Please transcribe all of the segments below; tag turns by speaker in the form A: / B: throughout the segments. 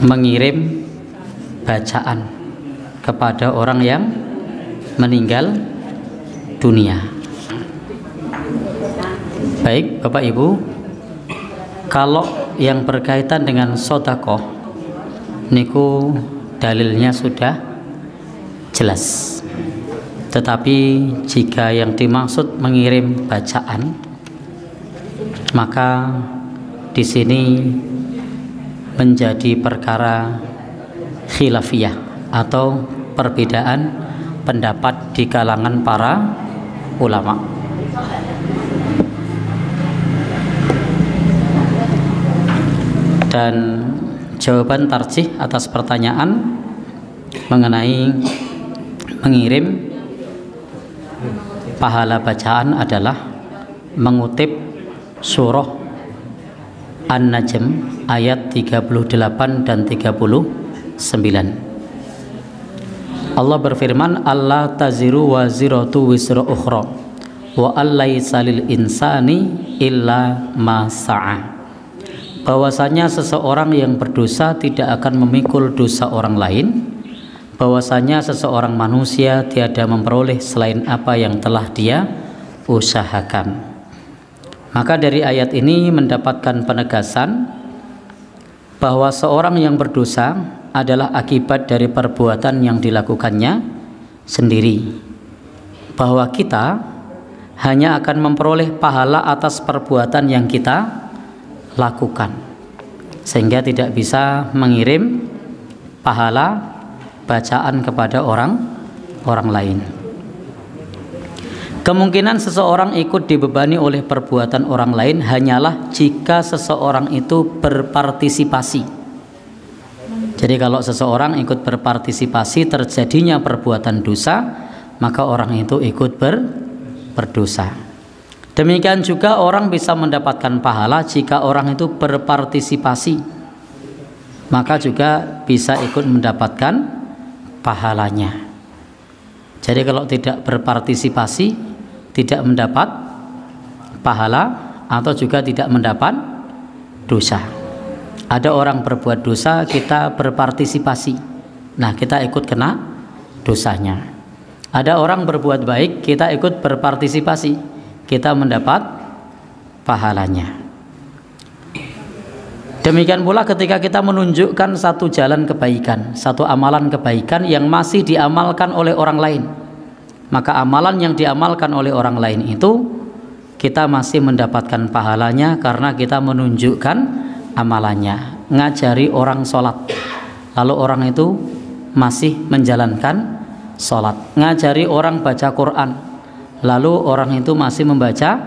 A: mengirim bacaan kepada orang yang meninggal dunia. Baik Bapak Ibu, kalau yang berkaitan dengan sedekah niku dalilnya sudah jelas. Tetapi jika yang dimaksud mengirim bacaan, maka di sini menjadi perkara khilafiyah atau perbedaan pendapat di kalangan para ulama. Dan jawaban tarjih atas pertanyaan mengenai mengirim pahala bacaan adalah mengutip surah An-Najm ayat 38 dan 39. Allah berfirman, Allah taziru waziratu wisra ukhra wa allaysa lil insani illa ma sa'a. Bahwasanya seseorang yang berdosa tidak akan memikul dosa orang lain, bahwasanya seseorang manusia tiada memperoleh selain apa yang telah dia usahakan. Maka dari ayat ini mendapatkan penegasan bahwa seorang yang berdosa adalah akibat dari perbuatan yang dilakukannya sendiri, bahwa kita hanya akan memperoleh pahala atas perbuatan yang kita lakukan, sehingga tidak bisa mengirim pahala bacaan kepada orang lain. Kemungkinan seseorang ikut dibebani oleh perbuatan orang lain hanyalah jika seseorang itu berpartisipasi. Jadi kalau seseorang ikut berpartisipasi terjadinya perbuatan dosa, maka orang itu ikut berdosa. Demikian juga orang bisa mendapatkan pahala jika orang itu berpartisipasi, maka juga bisa ikut mendapatkan pahalanya. Jadi kalau tidak berpartisipasi tidak mendapat pahala atau juga tidak mendapat dosa. Ada orang berbuat dosa, kita berpartisipasi, nah kita ikut kena dosanya. Ada orang berbuat baik, kita ikut berpartisipasi, kita mendapat pahalanya. Demikian pula ketika kita menunjukkan satu jalan kebaikan, satu amalan kebaikan yang masih diamalkan oleh orang lain, maka amalan yang diamalkan oleh orang lain itu kita masih mendapatkan pahalanya karena kita menunjukkan amalannya. Ngajari orang sholat, lalu orang itu masih menjalankan sholat. Ngajari orang baca Quran, lalu orang itu masih membaca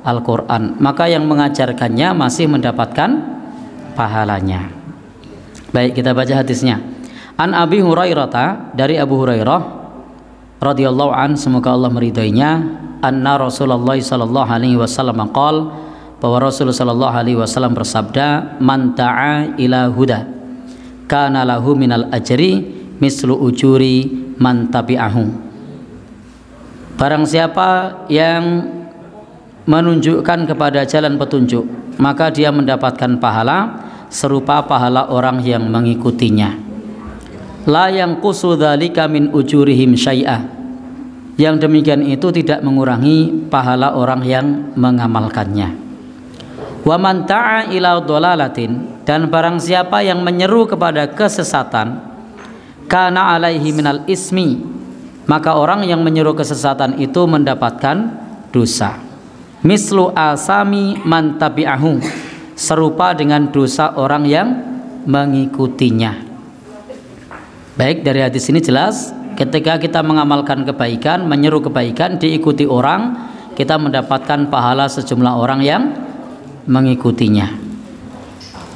A: Al-Quran, maka yang mengajarkannya masih mendapatkan pahalanya. Baik, kita baca hadisnya. An Abi Hurairah, dari Abu Hurairah radhiyallahu an, semoga Allah meridainya, anna Rasulullah sallallahu alaihi wasallam qala, bahwa Rasulullah sallallahu alaihi wasallam bersabda, man ta'a ila huda kana lahu minal ajri mislu ujuri man tabi'ahu. Barang siapa yang menunjukkan kepada jalan petunjuk, maka dia mendapatkan pahala serupa pahala orang yang mengikutinya. La yanqusu dzalika min ujurihim syai'ah. Yang demikian itu tidak mengurangi pahala orang yang mengamalkannya. Wa man ta'a ila dhalalatin, dan barang siapa yang menyeru kepada kesesatan, kana alaihi minal ismi, maka orang yang menyeru kesesatan itu mendapatkan dosa. Mislu asami man tabi'ahu, serupa dengan dosa orang yang mengikutinya. Baik, dari hadis ini jelas ketika kita mengamalkan kebaikan, menyeru kebaikan, diikuti orang, kita mendapatkan pahala sejumlah orang yang mengikutinya.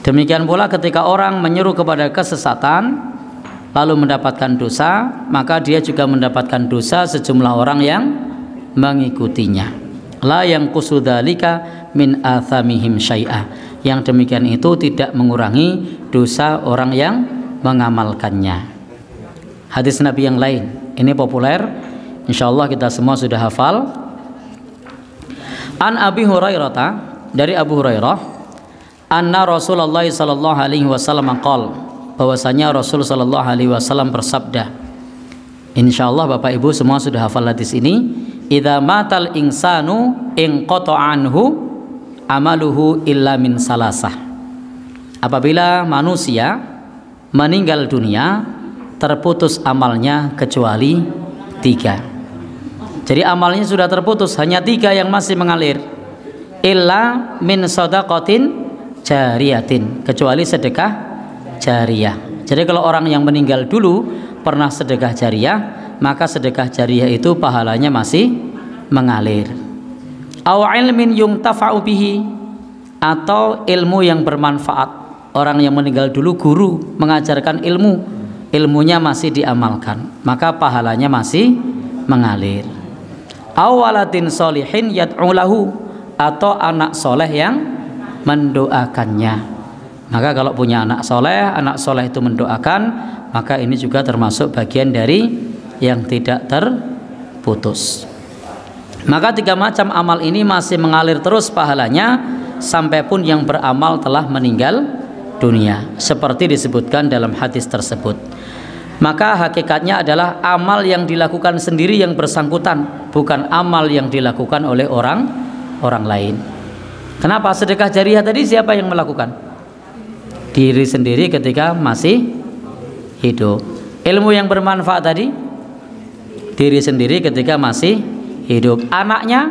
A: Demikian pula ketika orang menyeru kepada kesesatan lalu mendapatkan dosa, maka dia juga mendapatkan dosa sejumlah orang yang mengikutinya. La yang kusudalika min athamihim syai'ah. Yang demikian itu tidak mengurangi dosa orang yang mengamalkannya. Hadis Nabi yang lain ini populer, insyaallah kita semua sudah hafal. An Abi Hurairah, dari Abu Hurairah, anna Rasulullah sallallahu alaihi wasallam qala, bahwasanya Rasul sallallahu alaihi wasallam bersabda, insyaallah Bapak Ibu semua sudah hafal hadis ini, idza matal insanu inqata anhu amaluhu illa min salasah. Apabila manusia meninggal dunia, terputus amalnya kecuali 3. Jadi amalnya sudah terputus, hanya 3 yang masih mengalir. Illa min shadaqatin jariyatin, kecuali sedekah jariyah. Jadi kalau orang yang meninggal dulu pernah sedekah jariyah, maka sedekah jariyah itu pahalanya masih mengalir. Aw ilmin yuntafa'u bihi, atau ilmu yang bermanfaat. Orang yang meninggal dulu guru mengajarkan ilmu, ilmunya masih diamalkan, maka pahalanya masih mengalir. Aw waladin sholihin yad'u lahu, atau anak soleh yang mendoakannya. Maka kalau punya anak soleh itu mendoakan, maka ini juga termasuk bagian dari yang tidak terputus. Maka 3 macam amal ini masih mengalir terus pahalanya sampai pun yang beramal telah meninggal dunia, seperti disebutkan dalam hadis tersebut. Maka hakikatnya adalah amal yang dilakukan sendiri yang bersangkutan, bukan amal yang dilakukan oleh orang lain. Kenapa? Sedekah jariyah tadi siapa yang melakukan? Diri sendiri ketika masih hidup. Ilmu yang bermanfaat tadi diri sendiri ketika masih hidup. Anaknya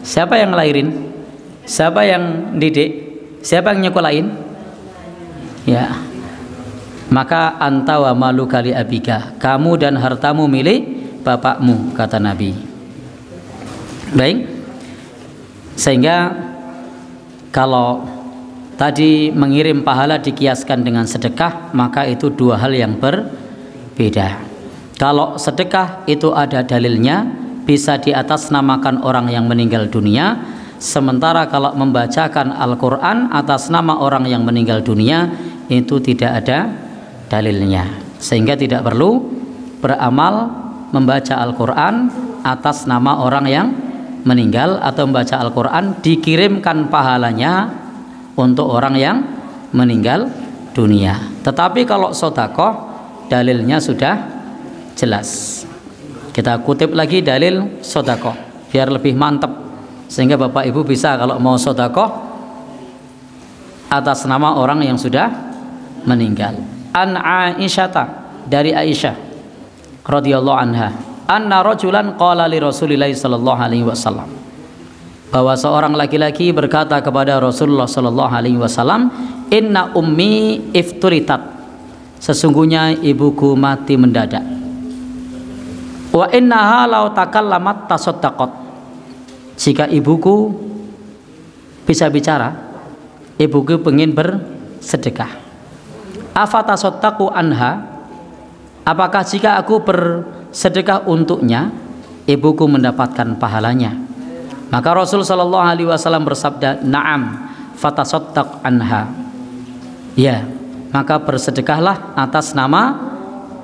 A: siapa yang ngelahirin? Siapa yang didik? Siapa yang nyekolahin? Ya. Maka anta wa maluka li abika, kamu dan hartamu milik bapakmu, kata Nabi. Baik. Sehingga kalau tadi mengirim pahala dikiaskan dengan sedekah, maka itu 2 hal yang berbeda. Kalau sedekah itu ada dalilnya, bisa diatasnamakan orang yang meninggal dunia. Sementara kalau membacakan Al-Quran atas nama orang yang meninggal dunia, itu tidak ada dalilnya, sehingga tidak perlu beramal membaca Al-Quran atas nama orang yang meninggal, atau membaca Al-Quran dikirimkan pahalanya untuk orang yang meninggal dunia. Tetapi kalau sedekah dalilnya sudah jelas. Kita kutip lagi dalil sedekah biar lebih mantap, sehingga Bapak Ibu bisa kalau mau sedekah atas nama orang yang sudah meninggal. An Aisyata, dari Aisyah radhiyallahu anha, anna rajulan qala li Rasulillah sallallahu alaihi wasallam, bahwa seorang laki-laki berkata kepada Rasulullah sallallahu alaihi wasallam, inna ummi ifturitat, sesungguhnya ibuku mati mendadak. Wa innaha law takallamat tasaddaqat, jika ibuku bisa bicara, ibuku ingin bersedekah. Afatasaddaqu anha, apakah jika aku bersedekah untuknya, ibuku mendapatkan pahalanya? Maka Rasul sallallahu alaihi wasallam bersabda, na'am fatasaddaq anha, ya, maka bersedekahlah atas nama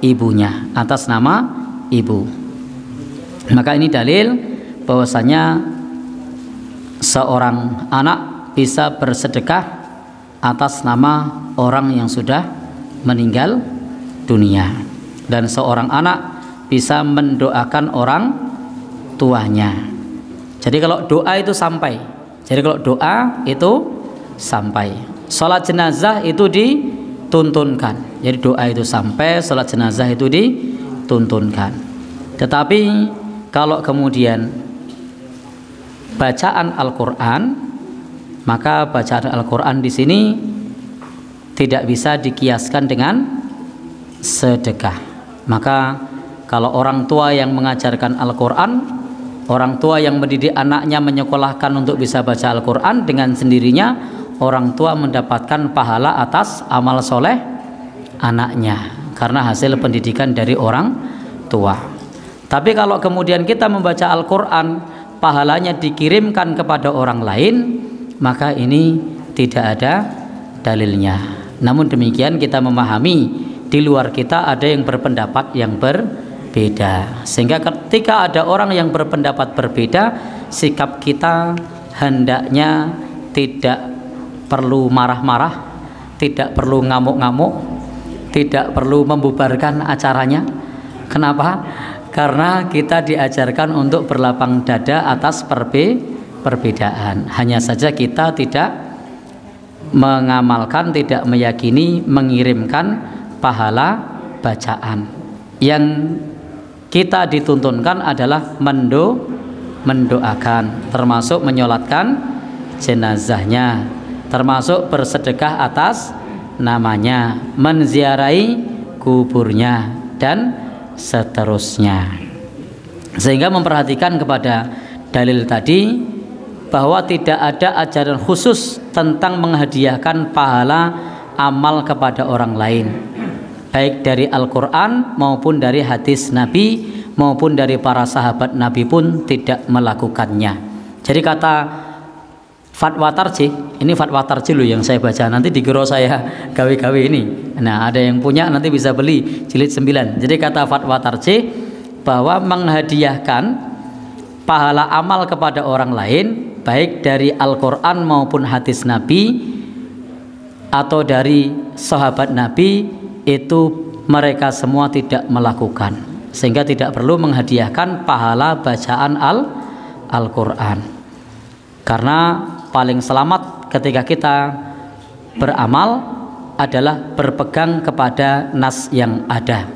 A: ibunya, atas nama ibu. Maka ini dalil bahwasanya seorang anak bisa bersedekah atas nama orang yang sudah meninggal dunia, dan seorang anak bisa mendoakan orang tuanya. Jadi kalau doa itu sampai, sholat jenazah itu dituntunkan. Jadi doa itu sampai, sholat jenazah itu dituntunkan. Tetapi kalau kemudian bacaan Al-Quran, maka bacaan Al-Quran di sini tidak bisa dikiaskan dengan sedekah. Maka kalau orang tua yang mengajarkan Al-Quran, orang tua yang mendidik anaknya menyekolahkan untuk bisa baca Al-Quran, dengan sendirinya orang tua mendapatkan pahala atas amal soleh anaknya, karena hasil pendidikan dari orang tua. Tapi kalau kemudian kita membaca Al-Quran, pahalanya dikirimkan kepada orang lain, maka ini tidak ada dalilnya. Namun demikian kita memahami di luar kita ada yang berpendapat yang berbeda, sehingga ketika ada orang yang berpendapat berbeda, sikap kita hendaknya tidak perlu marah-marah, tidak perlu ngamuk-ngamuk, tidak perlu membubarkan acaranya. Kenapa? Karena kita diajarkan untuk berlapang dada atas perbedaan. Hanya saja kita tidak mengamalkan, tidak meyakini mengirimkan pahala bacaan. Yang kita dituntunkan adalah mendoakan, termasuk menyolatkan jenazahnya, termasuk bersedekah atas namanya, menziarahi kuburnya, dan seterusnya. Sehingga memperhatikan kepada dalil tadi bahwa tidak ada ajaran khusus tentang menghadiahkan pahala amal kepada orang lain, baik dari Al-Quran maupun dari hadis Nabi maupun dari para sahabat Nabi pun tidak melakukannya. Jadi kata fatwa tarjih, ini fatwa tarjih loh yang saya baca, nanti di guru saya gawe-gawe ini. Nah, ada yang punya nanti bisa beli jilid 9. Jadi kata fatwa tarjih bahwa menghadiahkan pahala amal kepada orang lain baik dari Al-Quran maupun hadis Nabi atau dari sahabat Nabi itu mereka semua tidak melakukan, sehingga tidak perlu menghadiahkan pahala bacaan Al-Quran. Karena paling selamat ketika kita beramal adalah berpegang kepada nas yang ada.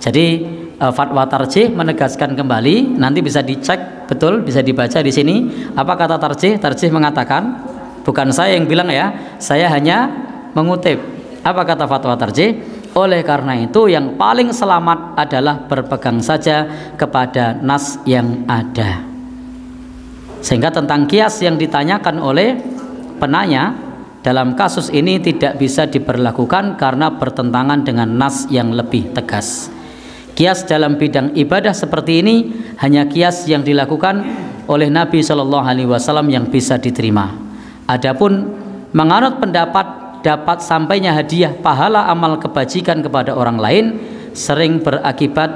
A: Jadi fatwa tarjih menegaskan kembali, nanti bisa dicek betul, bisa dibaca di sini apa kata tarjih. Tarjih mengatakan, bukan saya yang bilang ya, saya hanya mengutip apa kata fatwa tarjih. Oleh karena itu yang paling selamat adalah berpegang saja kepada nas yang ada. Sehingga tentang kias yang ditanyakan oleh penanya dalam kasus ini tidak bisa diberlakukan karena bertentangan dengan nas yang lebih tegas. Kias dalam bidang ibadah seperti ini hanya kias yang dilakukan oleh Nabi Shallallahu Alaihi Wasallam yang bisa diterima. Adapun menganut pendapat dapat sampainya hadiah pahala amal kebajikan kepada orang lain sering berakibat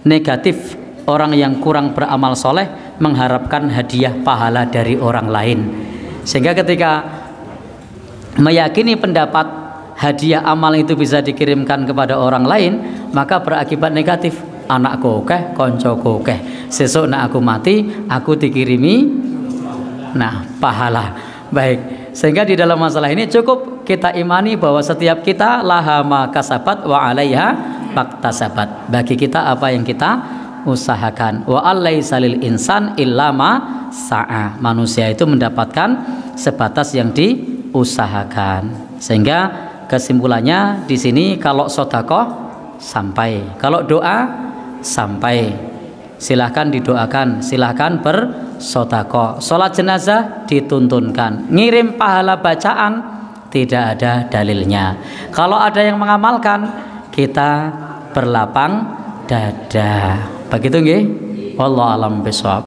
A: negatif. Orang yang kurang beramal soleh mengharapkan hadiah pahala dari orang lain, sehingga ketika meyakini pendapat hadiah amal itu bisa dikirimkan kepada orang lain, maka berakibat negatif. Anakku okeh, koncoku okeh, sesuk nak aku mati aku dikirimi pahala. Baik, sehingga di dalam masalah ini cukup kita imani bahwa setiap kita laha ma kasabat wa alaiha maktasabat. Bagi kita apa yang kita usahakan. Wa allaisa lil insan illa ma sa'a. Manusia itu mendapatkan sebatas yang diusahakan. Sehingga kesimpulannya di sini, kalau sedekah sampai, kalau doa sampai, silahkan didoakan, silahkan bersedekah. Sholat jenazah dituntunkan, ngirim pahala bacaan tidak ada dalilnya. Kalau ada yang mengamalkan, kita berlapang dada. Begitu nggih? Wallahu a'lam bishawab.